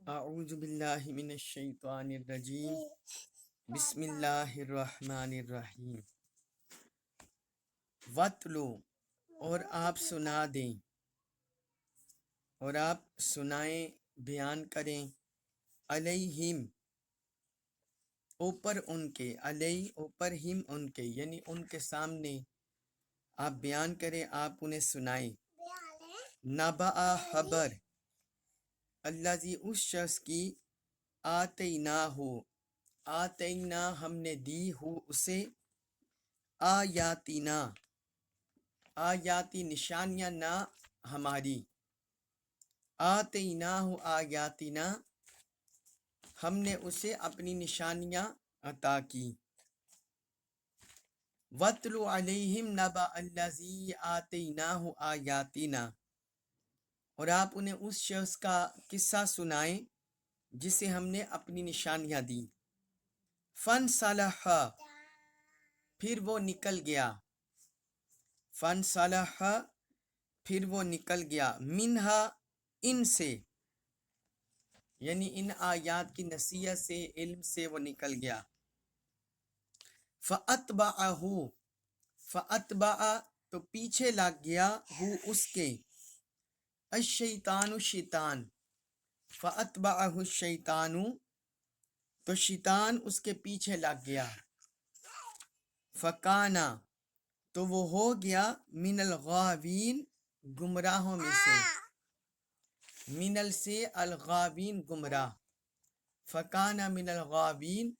اعوذ باللہ من الشیطان الرجیم بسم اللہ الرحمن الرحیم وَاتْلُ اور آپ سنا دیں اور آپ سنائیں بیان کریں علیہم اوپر ان کے علیہ اوپر ہم ان کے یعنی ان کے سامنے آپ بیان کریں آپ انہیں سنائیں نبأ خبر الذی اس شخص کی آتینا ہو آتینا ہم نے دی ہو اسے آیاتینا آیاتی نشانیاں نہ ہماری آتینا ہو آیاتینا ہم نے اسے اپنی نشانیاں عطا کی وَاتْلُ عَلَيْهِمْ نَبَأَ الَّذِي آتَيْنَاهُ آیاتینا اور آپ انہیں اس شخص کا قصہ سنائیں جسے ہم نے اپنی نشانیاں دی فَانْسَلَخَ پھر وہ نکل گیا فَانْسَلَخَ پھر وہ نکل گیا منہا ان سے یعنی ان آیات کی نصیحت سے علم سے وہ نکل گیا فَأَتْبَعَهُ فَأَتْبَعَ تو پیچھے لگ گیا ہو اس کے الشیطان شیطان فَأَتْبَعَهُ الشیطان تو شیطان اس کے پیچھے لگ گیا فَكَانَ تو وہ ہو گیا من الغاوین گمراہوں میں سے منل سے الغاوین گمراہ فَكَانَ من الغاوین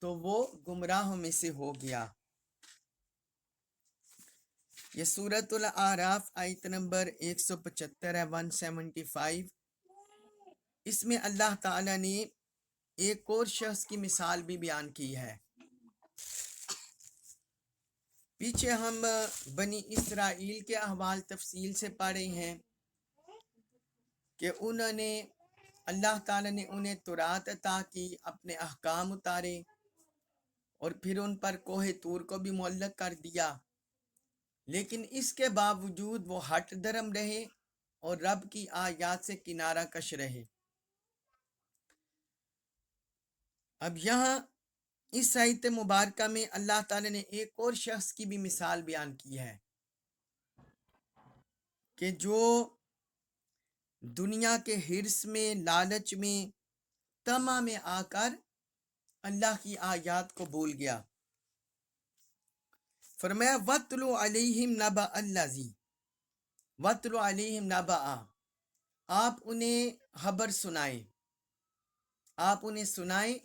تو وہ گمراہوں میں سے ہو گیا یہ سورۃ الاعراف آیت نمبر 175 ہے 175 اس میں اللہ تعالیٰ نے ایک اور شخص کی مثال بھی بیان کی ہے پیچھے ہم بنی اسرائیل کے احوال تفصیل سے پڑھے ہیں کہ انہوں نے اللہ تعالیٰ نے انہیں تورات عطا کی اپنے احکام اتارے اور پھر ان پر کوہ طور کو بھی معلق کر دیا لیکن اس کے باوجود وہ ہٹ درم رہے اور رب کی آیات سے کنارہ کش رہے اب یہاں اس آیت مبارکہ میں اللہ تعالیٰ نے ایک اور شخص کی بھی مثال بیان کی ہے کہ جو دنیا کے حرص میں لالچ میں طمع میں آ کر اللہ کی آیات کو بھول گیا فرمایا وَاتْلُ عَلَيْهِمْ نَبَأَ الَّذِي وَاتْلُ عَلَيْهِمْ نَبَأَ آپ انہیں خبر سنائیں آپ انہیں سنائیں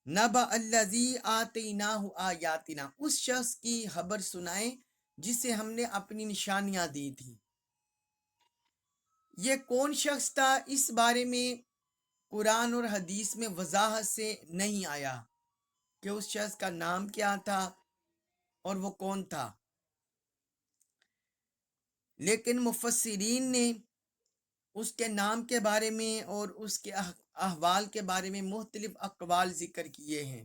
نَبَأَ الَّذِي آتَيْنَاهُ آیاتنا اس شخص کی خبر سنائیں جسے ہم نے اپنی نشانیاں دی تھی یہ کون شخص تھا اس بارے میں قرآن اور حدیث میں وضاحت سے نہیں آیا کہ اس شخص کا نام کیا تھا اور وہ کون تھا لیکن مفسرین نے اس کے نام کے بارے میں اور اس کے احوال کے بارے میں مختلف اقوال ذکر کیے ہیں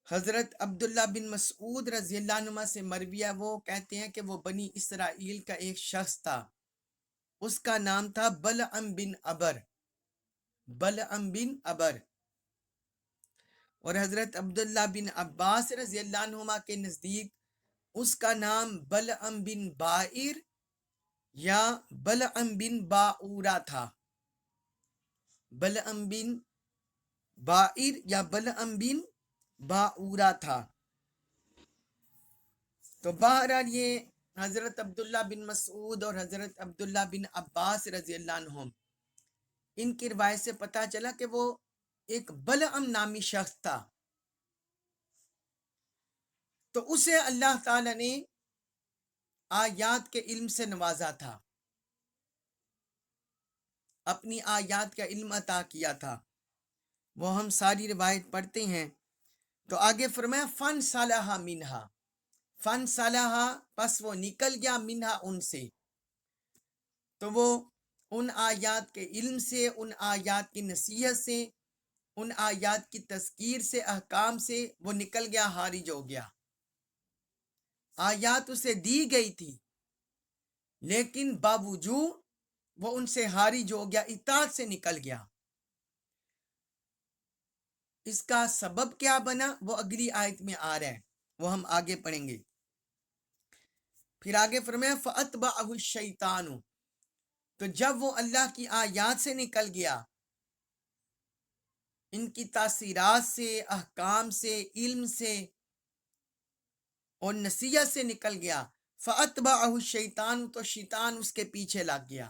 حضرت عبداللہ بن مسعود رضی اللہ عنہ سے مروی ہے وہ کہتے ہیں کہ وہ بنی اسرائیل کا ایک شخص تھا اس کا نام تھا بلعم بن ابر بلعم بن ابر اور حضرت عبداللہ بن عباس رضی اللہ عنہما کے نزدیک اس کا نام بلعم بن بائر یا بلعم بن باورا تھا بلعم بن بائر یا بلعم بن باورا تھا تو بہرحال یہ حضرت عبداللہ بن مسعود اور حضرت عبداللہ بن عباس رضی اللہ عنہم ان کی روایت سے پتہ چلا کہ وہ ایک بلعم نامی شخص تھا تو اسے اللہ تعالی نے آیات کے علم سے نوازا تھا اپنی آیات کا علم عطا کیا تھا وہ ہم ساری روایت پڑھتے ہیں تو آگے فرمایا فن صالحہ منہا فن صالحہ پس وہ نکل گیا منہا ان سے تو وہ ان آیات کے علم سے ان آیات کی نصیحت سے ان آیات کی تذکیر سے احکام سے وہ نکل گیا خارج ہو گیا آیات اسے دی گئی تھی لیکن باوجود وہ ان سے حارج ہو گیا، اطاعت سے نکل گیا۔ اس کا سبب کیا بنا وہ اگلی آیت میں آ رہا ہے، وہ ہم آگے پڑھیں گے۔ پھر آگے فرمایا فَأَتْبَعَهُ الشَّيْطَانُ، تو جب وہ اللہ کی آیات سے نکل گیا، ان کی تاثیرات سے، احکام سے، علم سے اور نصیحت سے نکل گیا، فَأَتْبَعَهُ الشَّيْطَانُ، تو شیطان اس کے پیچھے لگ گیا۔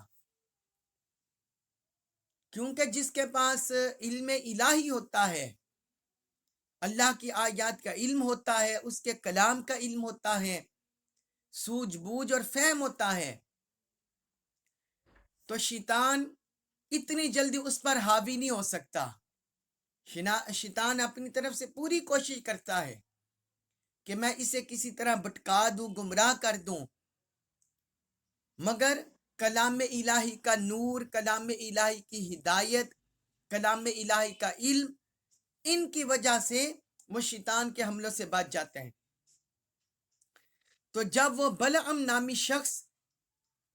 کیونکہ جس کے پاس علم الہی ہوتا ہے، اللہ کی آیات کا علم ہوتا ہے، اس کے کلام کا علم ہوتا ہے، سوجھ بوجھ اور فہم ہوتا ہے، تو شیطان اتنی جلدی اس پر حاوی نہیں ہو سکتا۔ شیطان اپنی طرف سے پوری کوشش کرتا ہے کہ میں اسے کسی طرح بھٹکا دوں، گمراہ کر دوں، مگر کلام الہی کا نور، کلام الہی کی ہدایت، کلام الہی کا علم، ان کی وجہ سے وہ شیطان کے حملوں سے بچ جاتے ہیں۔ تو جب وہ بلعم نامی شخص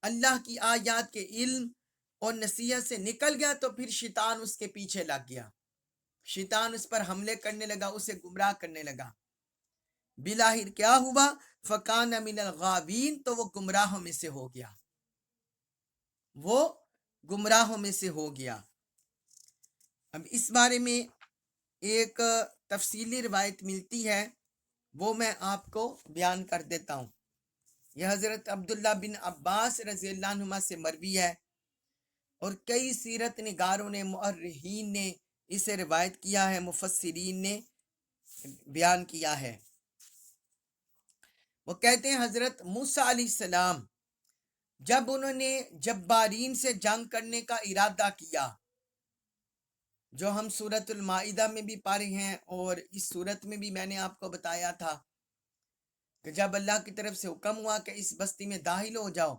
اللہ کی آیات کے علم اور نصیحت سے نکل گیا، تو پھر شیطان اس کے پیچھے لگ گیا، شیطان اس پر حملے کرنے لگا، اسے گمراہ کرنے لگا۔ بلاخر کیا ہوا؟ فَكَانَ مِنَ الْغَاوِينَ، تو وہ گمراہوں میں سے ہو گیا، وہ گمراہوں میں سے ہو گیا۔ اب اس بارے میں ایک تفصیلی روایت ملتی ہے، وہ میں آپ کو بیان کر دیتا ہوں۔ یہ حضرت عبداللہ بن عباس رضی اللہ عنہما سے مروی ہے، اور کئی سیرت نگاروں نے، مؤرخین نے اسے روایت کیا ہے، مفسرین نے بیان کیا ہے۔ وہ کہتے ہیں حضرت موسیٰ علیہ السلام جب انہوں نے جبارین سے جنگ کرنے کا ارادہ کیا، جو ہم سورۃ المائدہ میں بھی پڑھے ہیں، اور اس سورت میں بھی میں نے آپ کو بتایا تھا کہ جب اللہ کی طرف سے حکم ہوا کہ اس بستی میں داخل ہو جاؤ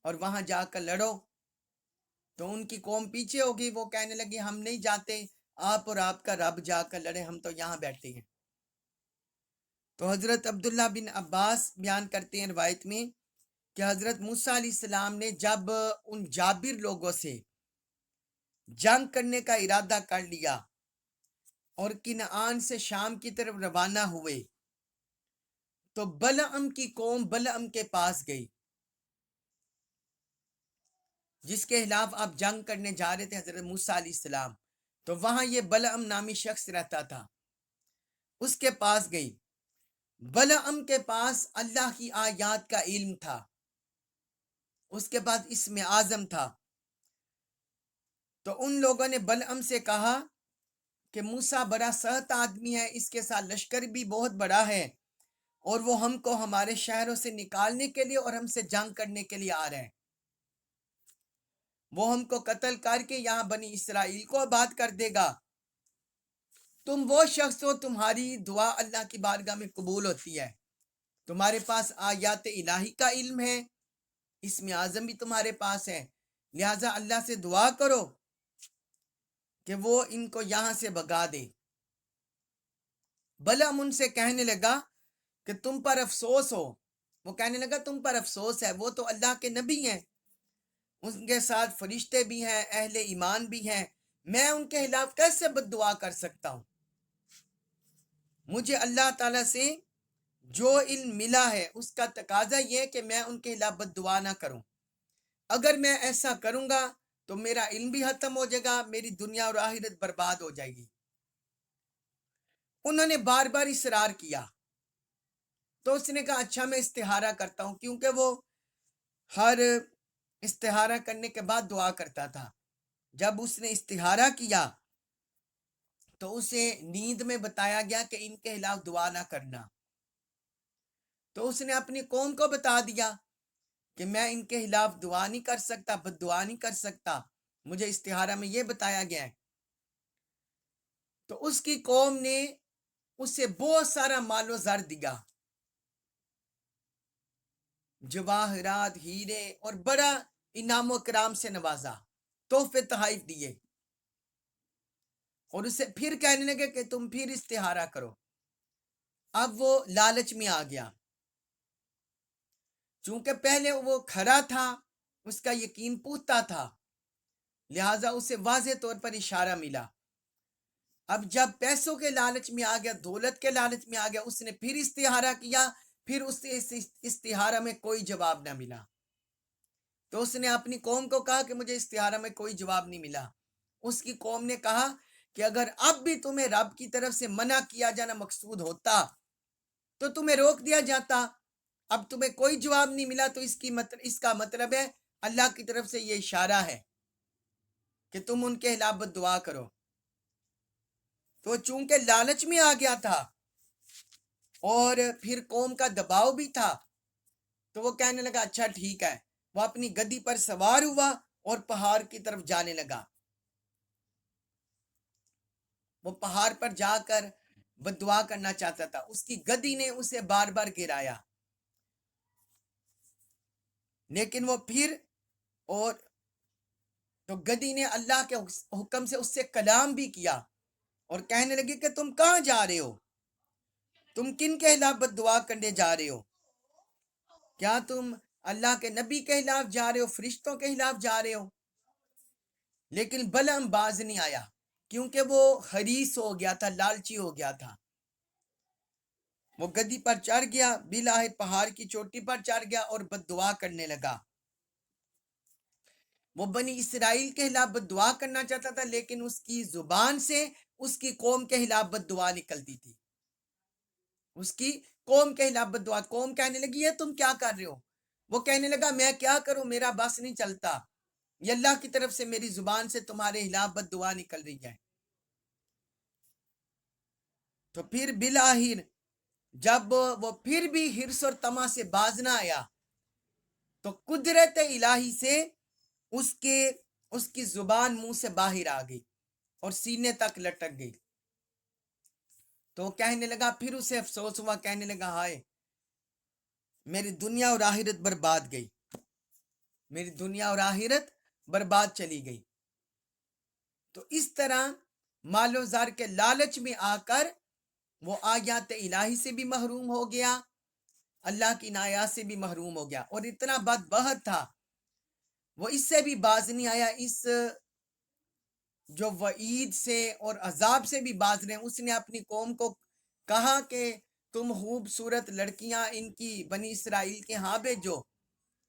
اور وہاں جا کر لڑو، تو ان کی قوم پیچھے ہو گئی، وہ کہنے لگی ہم نہیں جاتے، آپ اور آپ کا رب جا کر لڑے، ہم تو یہاں بیٹھے ہیں۔ تو حضرت عبداللہ بن عباس بیان کرتے ہیں روایت میں کہ حضرت موسیٰ علیہ السلام نے جب ان جابر لوگوں سے جنگ کرنے کا ارادہ کر لیا اور کنعان سے شام کی طرف روانہ ہوئے، تو بلعم کی قوم بلعم کے پاس گئی، جس کے خلاف آپ جنگ کرنے جا رہے تھے حضرت موسیٰ علیہ السلام، تو وہاں یہ بلعم نامی شخص رہتا تھا، اس کے پاس گئی۔ بلعم کے پاس اللہ کی آیات کا علم تھا، اس کے پاس اسم اعظم تھا، تو ان لوگوں نے بلعم سے کہا کہ موسیٰ بڑا سخت آدمی ہے، اس کے ساتھ لشکر بھی بہت بڑا ہے، اور وہ ہم کو ہمارے شہروں سے نکالنے کے لیے اور ہم سے جنگ کرنے کے لیے آ رہے ہیں، وہ ہم کو قتل کر کے یہاں بنی اسرائیل کو آباد کر دے گا۔ تم وہ شخص ہو، تمہاری دعا اللہ کی بارگاہ میں قبول ہوتی ہے، تمہارے پاس آیات الہی کا علم ہے، اسم اعظم بھی تمہارے پاس ہے، لہٰذا اللہ سے دعا کرو کہ وہ ان کو یہاں سے بھگا دے۔ بلعم ان سے کہنے لگا کہ تم پر افسوس ہو، وہ کہنے لگا تم پر افسوس ہے، وہ تو اللہ کے نبی ہیں، ان کے ساتھ فرشتے بھی ہیں، اہل ایمان بھی ہیں، میں ان کے خلاف کیسے بد دعا کر سکتا ہوں؟ مجھے اللہ تعالیٰ سے جو علم ملا ہے اس کا تقاضا یہ ہے کہ میں ان کے خلاف بد دعا نہ کروں، اگر میں ایسا کروں گا تو میرا علم بھی ختم ہو جائے گا، میری دنیا اور آخرت برباد ہو جائے گی۔ انہوں نے بار بار اصرار کیا، تو اس نے کہا اچھا میں استخارہ کرتا ہوں، کیونکہ وہ ہر استخارہ کرنے کے بعد دعا کرتا تھا۔ جب اس نے استخارہ کیا تو اسے نیند میں بتایا گیا کہ ان کے خلاف دعا نہ کرنا، تو اس نے اپنی قوم کو بتا دیا کہ میں ان کے خلاف دعا نہیں کر سکتا، بد دعا نہیں کر سکتا، مجھے استخارہ میں یہ بتایا گیا ہے۔ تو اس کی قوم نے اسے بہت سارا مال و زر دیا، جواہرات، ہیرے اور بڑا انعام و کرام سے نوازا، تحفے تحائف دیے، اور اسے پھر کہنے لگے کہ تم پھر استخارہ کرو۔ اب وہ لالچ میں آ گیا، چونکہ پہلے وہ کھڑا تھا اس کا یقین پختہ تھا، لہٰذا اسے واضح طور پر اشارہ ملا۔ اب جب پیسوں کے لالچ میں آ گیا، دولت کے لالچ میں آ گیا، اس نے پھر استخارہ کیا، پھر اس سے اس استخارہ میں کوئی جواب نہ ملا، تو اس نے اپنی قوم کو کہا کہ مجھے استخارہ میں کوئی جواب نہیں ملا۔ اس کی قوم نے کہا کہ اگر اب بھی تمہیں رب کی طرف سے منع کیا جانا مقصود ہوتا تو تمہیں روک دیا جاتا، اب تمہیں کوئی جواب نہیں ملا، تو اس کا مطلب ہے اللہ کی طرف سے یہ اشارہ ہے کہ تم ان کے خلاف بد دعا کرو۔ تو چونکہ لالچ میں آ گیا تھا اور پھر قوم کا دباؤ بھی تھا، تو وہ کہنے لگا اچھا ٹھیک ہے، وہ اپنی گدی پر سوار ہوا اور پہاڑ کی طرف جانے لگا۔ وہ پہاڑ پر جا کر بد دعا کرنا چاہتا تھا، اس کی گدی نے اسے بار بار گرایا، لیکن وہ پھر اور تو گدی نے اللہ کے حکم سے اس سے کلام بھی کیا اور کہنے لگی کہ تم کہاں جا رہے ہو، تم کن کے خلاف بد دعا کرنے جا رہے ہو؟ کیا تم اللہ کے نبی کے خلاف جا رہے ہو، فرشتوں کے خلاف جا رہے ہو؟ لیکن بلعم باز نہیں آیا، کیونکہ وہ حریص ہو گیا تھا، لالچی ہو گیا تھا۔ وہ گدی پر چڑھ گیا، بالآخر پہاڑ کی چوٹی پر چڑھ گیا اور بد دعا کرنے لگا۔ وہ بنی اسرائیل کے خلاف بد دعا کرنا چاہتا تھا، لیکن اس کی زبان سے اس کی قوم کے خلاف بد دعا نکلتی تھی۔ اس کی قوم کے خلاف بد دعا، قوم کہنے لگی یہ تم کیا کر رہے ہو؟ وہ کہنے لگا میں کیا کروں، میرا بس نہیں چلتا، یہ اللہ کی طرف سے میری زبان سے تمہارے خلاف بد دعا نکل رہی ہے۔ تو پھر بالآخر جب وہ پھر بھی حرص اور طمع سے باز نہ آیا، تو قدرت الہی سے اس کی زبان منہ سے باہر آ گئی اور سینے تک لٹک گئی۔ تو کہنے لگا، پھر اسے افسوس ہوا، کہنے لگا ہائے میری دنیا اور آخرت برباد گئی، میری دنیا اور آخرت برباد چلی گئی۔ تو اس طرح مال و زر کے لالچ میں آ کر وہ آیات الہی سے بھی محروم ہو گیا، اللہ کی عنایات سے بھی محروم ہو گیا، اور اتنا بدبخت تھا وہ اس سے بھی باز نہیں آیا، اس جو وعید سے اور عذاب سے بھی باز رہے۔ اس نے اپنی قوم کو کہا کہ تم خوبصورت لڑکیاں ان کی بنی اسرائیل کے ہاں بھیجو،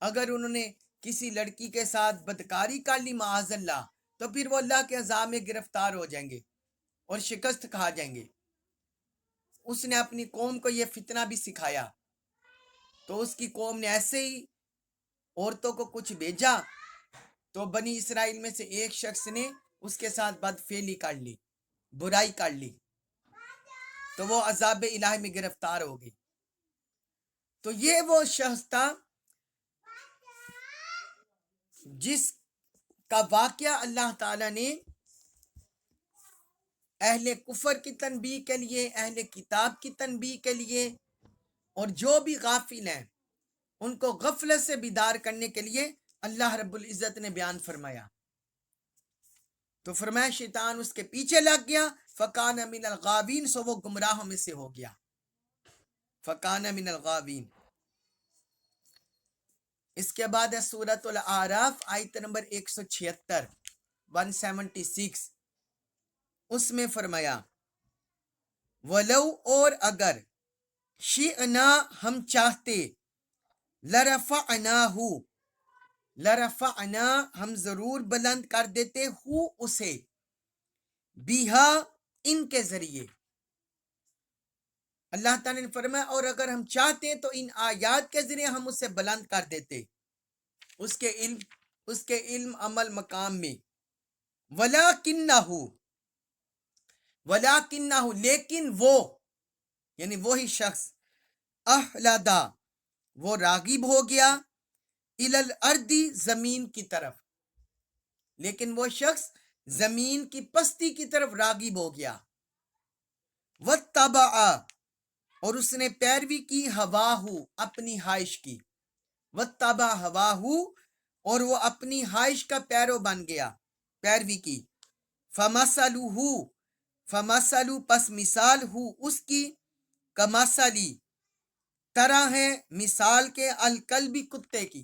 اگر انہوں نے کسی لڑکی کے ساتھ بدکاری کر لی معاذ اللہ، تو پھر وہ اللہ کے عذاب میں گرفتار ہو جائیں گے اور شکست کھا جائیں گے۔ اس نے اپنی قوم کو یہ فتنہ بھی سکھایا، تو اس کی قوم نے ایسے ہی عورتوں کو کچھ بھیجا، تو بنی اسرائیل میں سے ایک شخص نے اس کے ساتھ بدفعلی کر لی، برائی کر لی، تو وہ عذاب الہی میں گرفتار ہو گئی۔ تو یہ وہ شخص تھا جس کا واقعہ اللہ تعالیٰ نے اہل کفر کی تنبیہ کے لیے، اہل کتاب کی تنبیہ کے لیے، اور جو بھی غافل ہیں ان کو غفلت سے بیدار کرنے کے لیے اللہ رب العزت نے بیان فرمایا۔ تو فرمایا شیطان اس کے پیچھے لگ گیا، فکان من الغاوین، سو وہ گمراہوں میں سے ہو گیا، فکان من الغاوین۔ اس کے بعد ہے سورۃ الاعراف آیت نمبر 176، 176، اس میں فرمایا ولو، اور اگر شئنا، ہم چاہتے، لرفعناہ، لرفعنا، ہم ضرور بلند کر دیتے، ہو اسے، بیہا، ان کے ذریعے۔ اللہ تعالیٰ نے فرمایا اور اگر ہم چاہتے تو ان آیات کے ذریعے ہم اسے بلند کر دیتے، اس کے علم عمل مقام میں۔ وَلَٰكِنَّهُ، لیکن وہ، یعنی وہی شخص، احلدا، وہ راغب ہو گیا، الی الارض، زمین کی طرف، لیکن وہ شخص زمین کی پستی کی طرف راغب ہو گیا، واتبع، اور اس نے پیروی کی، ہواہ، اپنی خواہش کی، واتبع ہواہ، اور وہ اپنی خواہش کا پیرو بن گیا، پیروی کی، فمثلہ، پس مثال ہو اس کی، کمثلی، طرح ہے مثال کے، الکلبی، کتے کی،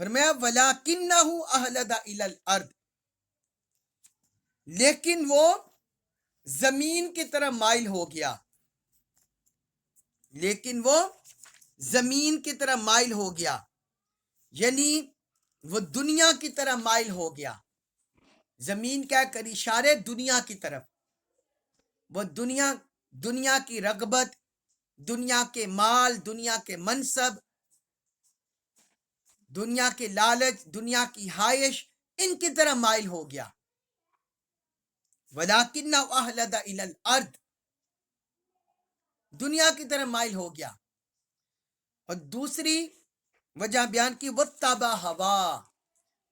فرمایا وَلَٰكِنَّهُ أَهْلَدَ إِلَى الْأَرْضِ، لیکن وہ زمین کی طرف مائل ہو گیا، لیکن وہ زمین کی طرف مائل ہو گیا، یعنی وہ دنیا کی طرف مائل ہو گیا۔ زمین کیا کر اشارے دنیا کی طرف، وہ دنیا کی رغبت، دنیا کے مال، دنیا کے منصب، دنیا کے لالچ، دنیا کی خواہش، ان کی طرف مائل ہو گیا۔ وَلَٰكِنَّهُ أَهْلَدَ إِلَى الْأَرْضِ، دنیا کی طرف مائل ہو گیا۔ اور دوسری وجہ بیان کی وَاتَّبَعَ هَوَاهُ،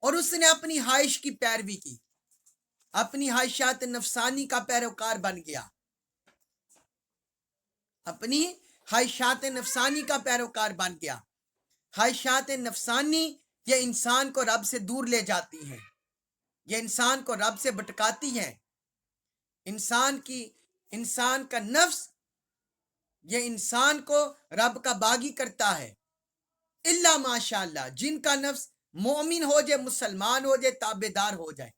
اور اس نے اپنی خواہش کی پیروی کی، اپنی خواہشات نفسانی کا پیروکار بن گیا، اپنی خواہشات نفسانی کا پیروکار بن گیا۔ خواہشات نفسانی یہ انسان کو رب سے دور لے جاتی ہیں، یہ انسان کو رب سے بھٹکاتی ہیں۔ انسان کا نفس یہ انسان کو رب کا باغی کرتا ہے، الا ماشاء اللہ، جن کا نفس مومن ہو جائے، مسلمان ہو جائے، تابع دار ہو جائے۔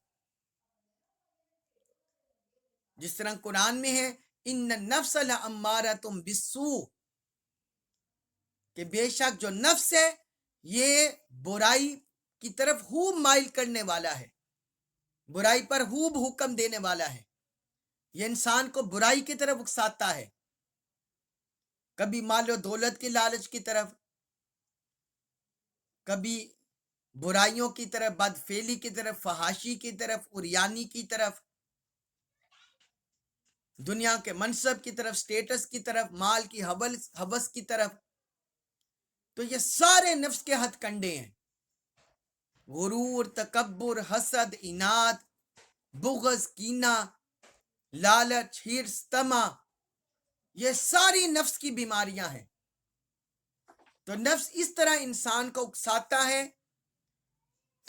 جس طرح قرآن میں ہے ان النفس لامارۃ بالسوء، کہ بے شک جو نفس ہے یہ برائی کی طرف خوب مائل کرنے والا ہے، برائی پر خوب حکم دینے والا ہے، یہ انسان کو برائی کی طرف اکساتا ہے، کبھی مال و دولت کی لالچ کی طرف، کبھی برائیوں کی طرف، بدفعلی کی طرف، فحاشی کی طرف، عریانی کی طرف، دنیا کے منصب کی طرف، سٹیٹس کی طرف، مال کی ہوس کی طرف۔ تو یہ سارے نفس کے ہتھ کنڈے ہیں، غرور، تکبر، حسد، اناد، بغض، کینہ، لالچ، حرص، طمع، یہ ساری نفس کی بیماریاں ہیں۔ تو نفس اس طرح انسان کو اکساتا ہے،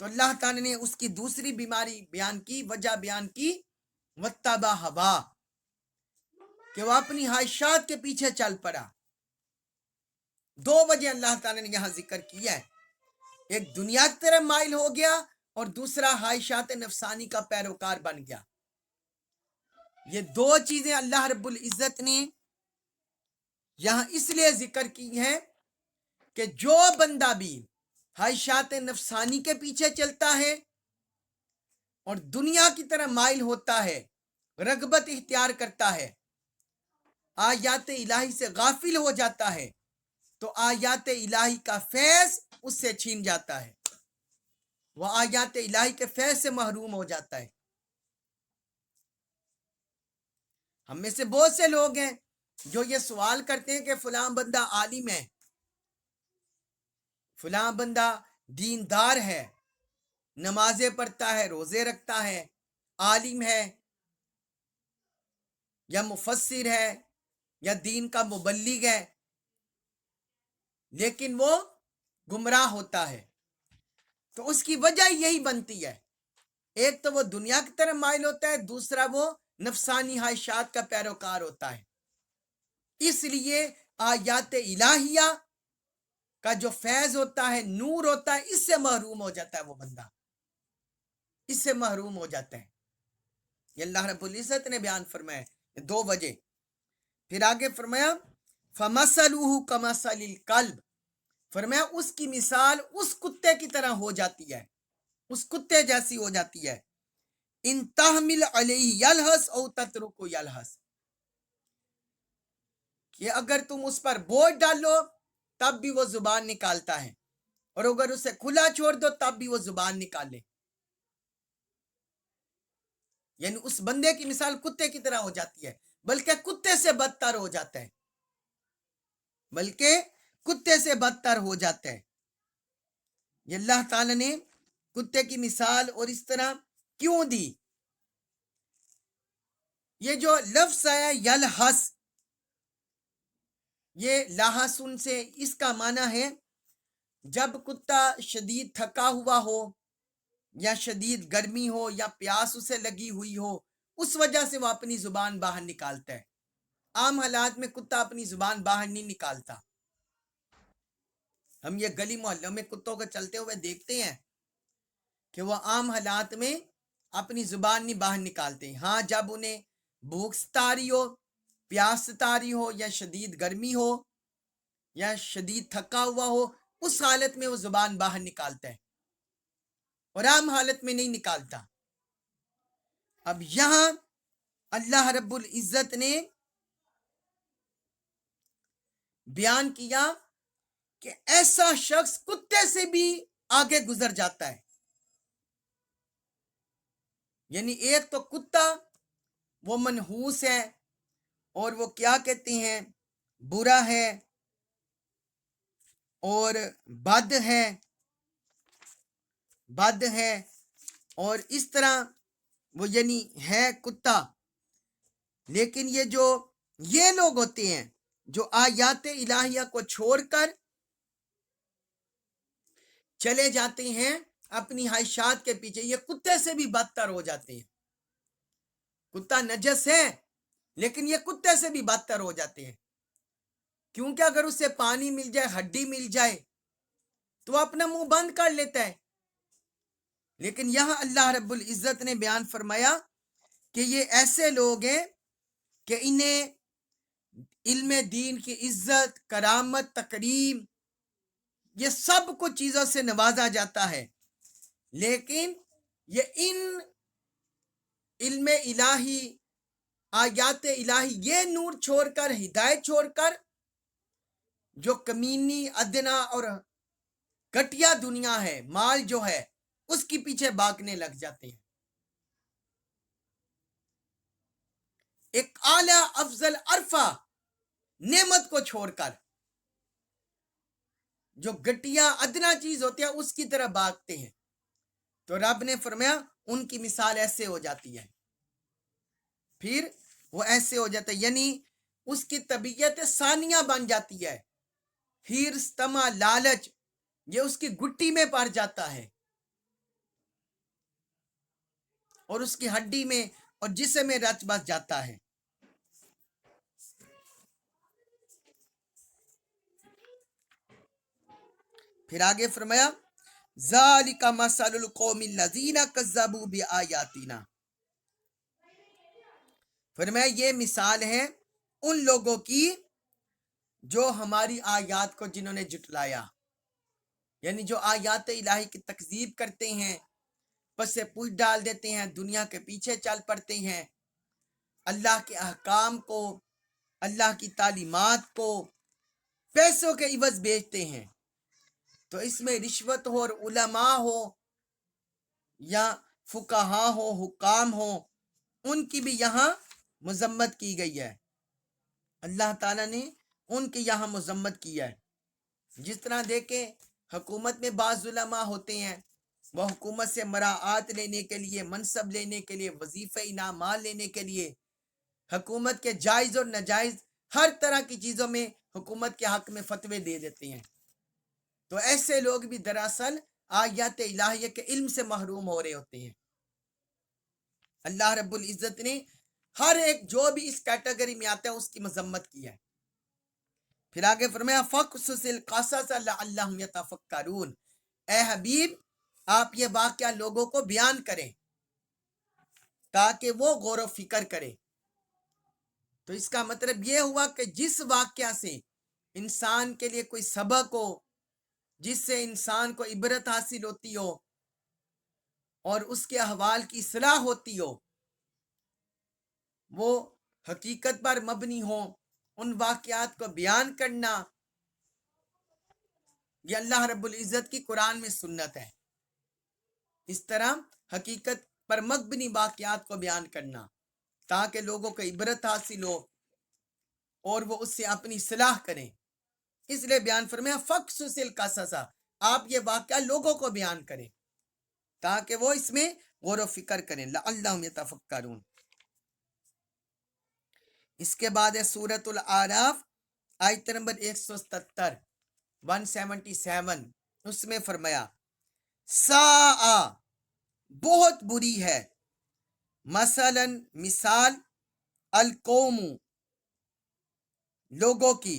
تو اللہ تعالی نے اس کی دوسری بیماری بیان کی، وجہ بیان کی وَاتَّبَعَ هَوَاهُ، کہ وہ اپنی خواہشات کے پیچھے چل پڑا۔ دو وجہ اللہ تعالی نے یہاں ذکر کیا ہے، ایک دنیا کی طرف مائل ہو گیا اور دوسرا خواہشات نفسانی کا پیروکار بن گیا۔ یہ دو چیزیں اللہ رب العزت نے یہاں اس لیے ذکر کی ہیں کہ جو بندہ بھی خواہشات نفسانی کے پیچھے چلتا ہے اور دنیا کی طرف مائل ہوتا ہے، رغبت اختیار کرتا ہے، آیات الہی سے غافل ہو جاتا ہے، تو آیات الہی کا فیض اس سے چھین جاتا ہے، وہ آیات الہی کے فیض سے محروم ہو جاتا ہے۔ ہم میں سے بہت سے لوگ ہیں جو یہ سوال کرتے ہیں کہ فلاں بندہ عالم ہے، فلاں بندہ دیندار ہے، نمازیں پڑھتا ہے، روزے رکھتا ہے، عالم ہے یا مفسر ہے یا دین کا مبلغ ہے، لیکن وہ گمراہ ہوتا ہے۔ تو اس کی وجہ یہی بنتی ہے، ایک تو وہ دنیا کی طرف مائل ہوتا ہے، دوسرا وہ نفسانی خواہشات کا پیروکار ہوتا ہے۔ اس لیے آیات الہیہ کا جو فیض ہوتا ہے، نور ہوتا ہے، اس سے محروم ہو جاتا ہے وہ بندہ، اس سے محروم ہو جاتا ہے۔ یہ اللہ رب العزت نے بیان فرمایا دو وجہ۔ پھر آگے فرمایا فَمَثَلُهُ كَمَثَلِ الْكَلْبِ، فرمایا اس کی مثال اس کتے کی طرح ہو جاتی ہے، اس کتے جیسی ہو جاتی ہے، ان تحمل علیہ یلہس او تترکو یلہس، کہ اگر تم اس پر بوجھ ڈالو تب بھی وہ زبان نکالتا ہے، اور اگر اسے کھلا چھوڑ دو تب بھی وہ زبان نکالے۔ یعنی اس بندے کی مثال کتے کی طرح ہو جاتی ہے، بلکہ کتے سے بدتر ہو جاتا ہے، بلکہ کتے سے بدتر ہو جاتا ہے۔ یہ اللہ تعالی نے کتے کی مثال اور اس طرح کیوں دی؟ یہ جو لفظ ہے یلحس، یہ لاحسن سے اس کا معنی ہے جب کتا شدید تھکا ہوا ہو یا شدید گرمی ہو یا پیاس اسے لگی ہوئی ہو، اس وجہ سے وہ اپنی زبان باہر نکالتا ہے۔ عام حالات میں کتا اپنی زبان باہر نہیں نکالتا، ہم یہ گلی محلوں میں کتوں کو چلتے ہوئے دیکھتے ہیں کہ وہ عام حالات میں اپنی زبان نہیں باہر نکالتے. ہاں جب انہیں بھوک ستاری ہو، پیاس ستاری ہو، یا شدید گرمی ہو، یا شدید تھکا ہوا ہو، اس حالت میں وہ زبان باہر نکالتا ہے، اور عام حالت میں نہیں نکالتا. اب یہاں اللہ رب العزت نے بیان کیا کہ ایسا شخص کتے سے بھی آگے گزر جاتا ہے. یعنی ایک تو کتا وہ منحوس ہے، اور وہ کیا کہتے ہیں، برا ہے اور بد ہے، اور اس طرح وہ یعنی ہے کتا. لیکن یہ لوگ ہوتے ہیں جو آیات الہیہ کو چھوڑ کر چلے جاتے ہیں اپنی خواہشات کے پیچھے، یہ کتے سے بھی بدتر ہو جاتے ہیں. کتا نجس ہے لیکن یہ کتے سے بھی بدتر ہو جاتے ہیں، کیونکہ اگر اسے پانی مل جائے، ہڈی مل جائے، تو وہ اپنا منہ بند کر لیتا ہے. لیکن یہاں اللہ رب العزت نے بیان فرمایا کہ یہ ایسے لوگ ہیں کہ انہیں علم دین کی عزت، کرامت، تکریم، یہ سب کچھ چیزوں سے نوازا جاتا ہے، لیکن یہ ان علم الہی، آیات الہی، یہ نور چھوڑ کر، ہدایت چھوڑ کر، جو کمینی، ادنا اور گھٹیا دنیا ہے، مال جو ہے، اس کی پیچھے بھاگنے لگ جاتے ہیں. ایک اعلیٰ افضل عرفہ نعمت کو چھوڑ کر جو گھٹیا ادنا چیز ہوتی ہے اس کی طرف بھاگتے ہیں. تو رب نے فرمایا ان کی مثال ایسے ہو جاتی ہے. پھر وہ ایسے ہو جاتا ہے، یعنی اس کی طبیعت ثانیہ بن جاتی ہے. پھر تما، لالچ، یہ اس کی گٹی میں پڑ جاتا ہے، اور اس کی ہڈی میں اور جسم میں رچ بس جاتا ہے. پھر آگے فرمایا ذالک مثل القوم الذین کذبوا بآیاتنا. فرمایا یہ مثال ہے ان لوگوں کی جو ہماری آیات کو جنہوں نے جھٹلایا، یعنی جو آیات الہی کی تکذیب کرتے ہیں، پس پوچھ ڈال دیتے ہیں، دنیا کے پیچھے چل پڑتے ہیں، اللہ کے احکام کو، اللہ کی تعلیمات کو پیسوں کے عوض بیچتے ہیں. تو اس میں رشوت ہو، اور علماء ہو یا فقہا ہو، حکام ہو، ان کی بھی یہاں مذمت کی گئی ہے. اللہ تعالیٰ نے ان کی یہاں مذمت کی ہے. جس طرح دیکھیں حکومت میں بعض علماء ہوتے ہیں، وہ حکومت سے مراعات لینے کے لیے، منصب لینے کے لیے، وظیفہ انعامات لینے کے لیے، حکومت کے جائز اور ناجائز ہر طرح کی چیزوں میں حکومت کے حق میں فتوے دے دیتے ہیں. تو ایسے لوگ بھی دراصل آیات الہیہ کے علم سے محروم ہو رہے ہوتے ہیں. اللہ رب العزت نے ہر ایک جو بھی اس کیٹیگری میں آتا ہے اس کی مذمت کی ہے. پھر آگے فرمایا فَقْصُصِ الْقَصَصَ لَعَلَّهُمْ يَتَفَكَّرُونَ. اے حبیب آپ یہ واقعہ لوگوں کو بیان کریں تاکہ وہ غور و فکر کریں. تو اس کا مطلب یہ ہوا کہ جس واقعہ سے انسان کے لیے کوئی سبق ہو، جس سے انسان کو عبرت حاصل ہوتی ہو اور اس کے احوال کی اصلاح ہوتی ہو، وہ حقیقت پر مبنی ہو، ان واقعات کو بیان کرنا، یہ اللہ رب العزت کی قرآن میں سنت ہے. اس طرح حقیقت پر مبنی واقعات کو بیان کرنا تاکہ لوگوں کو عبرت حاصل ہو اور وہ اس سے اپنی اصلاح کریں. اس لیے بیان فرمایا فَقْصُصِ الْقَصَصَ، آپ یہ واقعہ لوگوں کو بیان کریں تاکہ وہ اس میں غور و فکر کریں. لَعَلَّهُمْ يَتَفَكَّرُونَ. اس کے بعد ہے سورۃ الاعراف آیت نمبر 177، 177. اس میں فرمایا ساء، بہت بری ہے، مثلا مثال، القوم، لوگوں کی،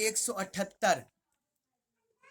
178,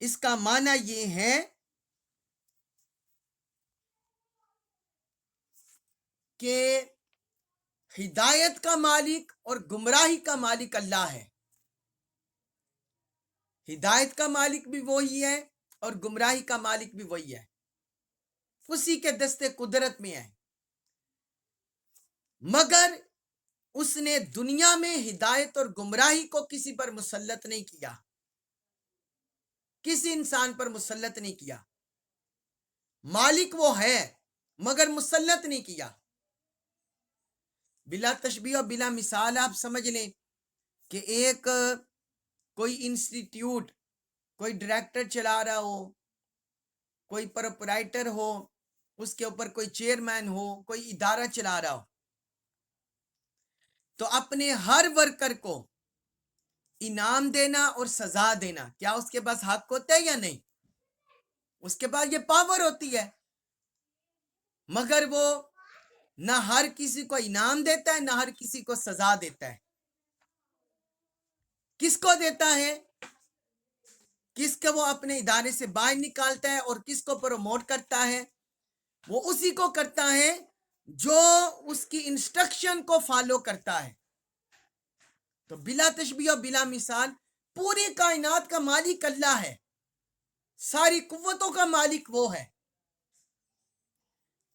اس کا معنی یہ ہے کہ ہدایت کا مالک اور گمراہی کا مالک اللہ ہے. ہدایت کا مالک بھی وہی ہے اور گمراہی کا مالک بھی وہی ہے. اسی کے دستے قدرت میں ہے. مگر اس نے دنیا میں ہدایت اور گمراہی کو کسی پر مسلط نہیں کیا، کسی انسان پر مسلط نہیں کیا. مالک وہ ہے مگر مسلط نہیں کیا. بلا تشبیہ اور بلا مثال آپ سمجھ لیں کہ ایک کوئی انسٹیٹیوٹ، کوئی ڈائریکٹر چلا رہا ہو، کوئی پروپرائٹر ہو، اس کے اوپر کوئی چیئرمین ہو، کوئی ادارہ چلا رہا ہو، تو اپنے ہر ورکر کو انعام دینا اور سزا دینا، کیا اس کے پاس حق ہوتا ہے یا نہیں؟ اس کے پاس یہ پاور ہوتی ہے. مگر وہ نہ ہر کسی کو انعام دیتا ہے، نہ ہر کسی کو سزا دیتا ہے. کس کو دیتا ہے؟ کس کو وہ اپنے ادارے سے باہر نکالتا ہے اور کس کو پروموٹ کرتا ہے؟ وہ اسی کو کرتا ہے جو اس کی انسٹرکشن کو فالو کرتا ہے. تو بلا تشبیہ و بلا مثال پوری کائنات کا مالک اللہ ہے، ساری قوتوں کا مالک وہ ہے.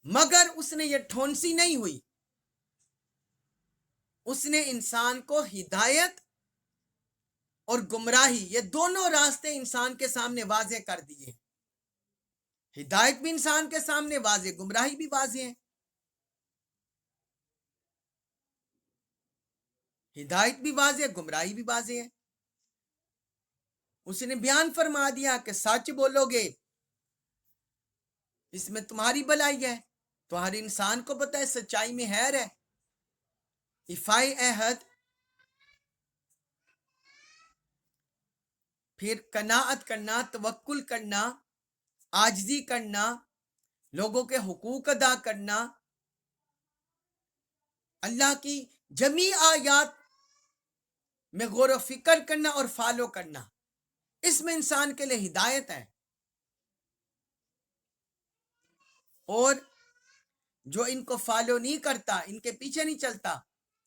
مگر اس نے یہ ٹھونسی نہیں ہوئی، اس نے انسان کو ہدایت اور گمراہی، یہ دونوں راستے انسان کے سامنے واضح کر دیے. ہدایت بھی انسان کے سامنے واضح، گمراہی بھی واضح ہے. ہدایت بھی واضح، گمراہی بھی واضح ہے. اس نے بیان فرما دیا کہ سچ بولو گے اس میں تمہاری بھلائی ہے. تو ہر انسان کو پتہ ہے سچائی میں خیر ہے. ایفائی عہد، پھر قناعت کرنا، توکل کرنا، عاجزی کرنا، لوگوں کے حقوق ادا کرنا، اللہ کی جمیع آیات میں غور و فکر کرنا اور فالو کرنا، اس میں انسان کے لیے ہدایت ہے. اور جو ان کو فالو نہیں کرتا، ان کے پیچھے نہیں چلتا،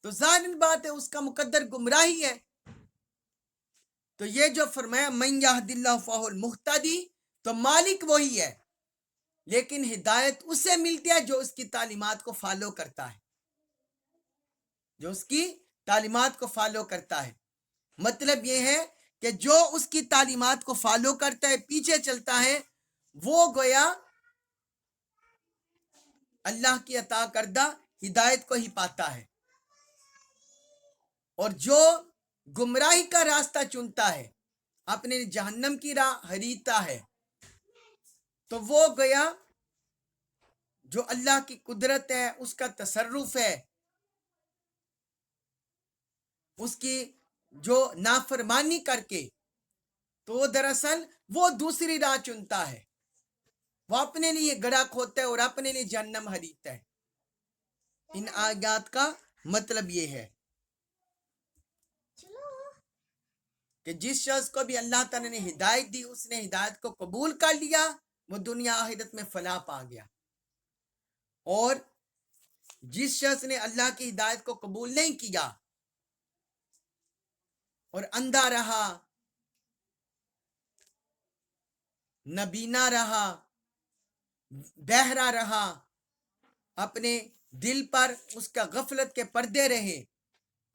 تو ظاہر بات ہے اس کا مقدر گمراہی ہے. تو یہ جو فرمایا من یہد اللہ فہو المہتدی، تو مالک وہی ہے لیکن ہدایت اسے ملتی ہے جو اس کی تعلیمات کو فالو کرتا ہے، جو اس کی تعلیمات کو فالو کرتا ہے. مطلب یہ ہے کہ جو اس کی تعلیمات کو فالو کرتا ہے، پیچھے چلتا ہے، وہ گویا اللہ کی عطا کردہ ہدایت کو ہی پاتا ہے. اور جو گمراہی کا راستہ چنتا ہے، اپنے جہنم کی راہ خریدتا ہے، تو وہ گیا جو اللہ کی قدرت ہے، اس کا تصرف ہے، اس کی جو نافرمانی کر کے، تو دراصل وہ دوسری راہ چنتا ہے، وہ اپنے لیے گڑھا کھودتا ہے اور اپنے لیے جہنم خریدتا ہے. ان آیات کا مطلب یہ ہے کہ جس شخص کو بھی اللہ تعالیٰ نے ہدایت دی، اس نے ہدایت کو قبول کر لیا، وہ دنیا آخرت میں فلاح پا گیا. اور جس شخص نے اللہ کی ہدایت کو قبول نہیں کیا اور اندھا رہا، نبینا رہا، بہرا رہا، اپنے دل پر اس کا غفلت کے پردے رہے،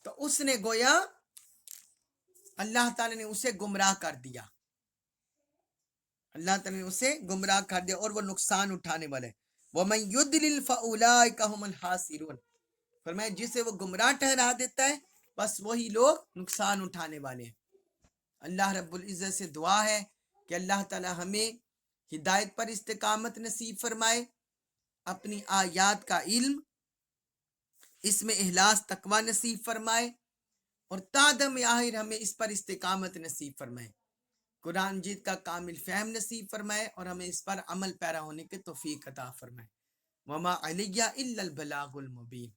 تو اس نے گویا اللہ تعالیٰ نے اسے گمراہ کر دیا. اللہ تعالیٰ نے اسے گمراہ کر دیا اور وہ نقصان اٹھانے والے. وَمَن يُضْلِلْ فَأُولَٰئِكَ هُمُ الْخَاسِرُونَ، فرمایا جسے وہ گمراہ ٹھہرا دیتا ہے بس وہی لوگ نقصان اٹھانے والے ہیں. اللہ رب العزت سے دعا ہے کہ اللہ تعالیٰ ہمیں ہدایت پر استقامت نصیب فرمائے، اپنی آیات کا علم، اس میں اخلاص تقوی نصیب فرمائے، اور تادم آخر ہمیں اس پر استقامت نصیب فرمائے. قرآن مجید کا کامل فہم نصیب فرمائے اور ہمیں اس پر عمل پیرا ہونے کے توفیق عطا فرمائے. وما علیہ الا البلاغ المبین.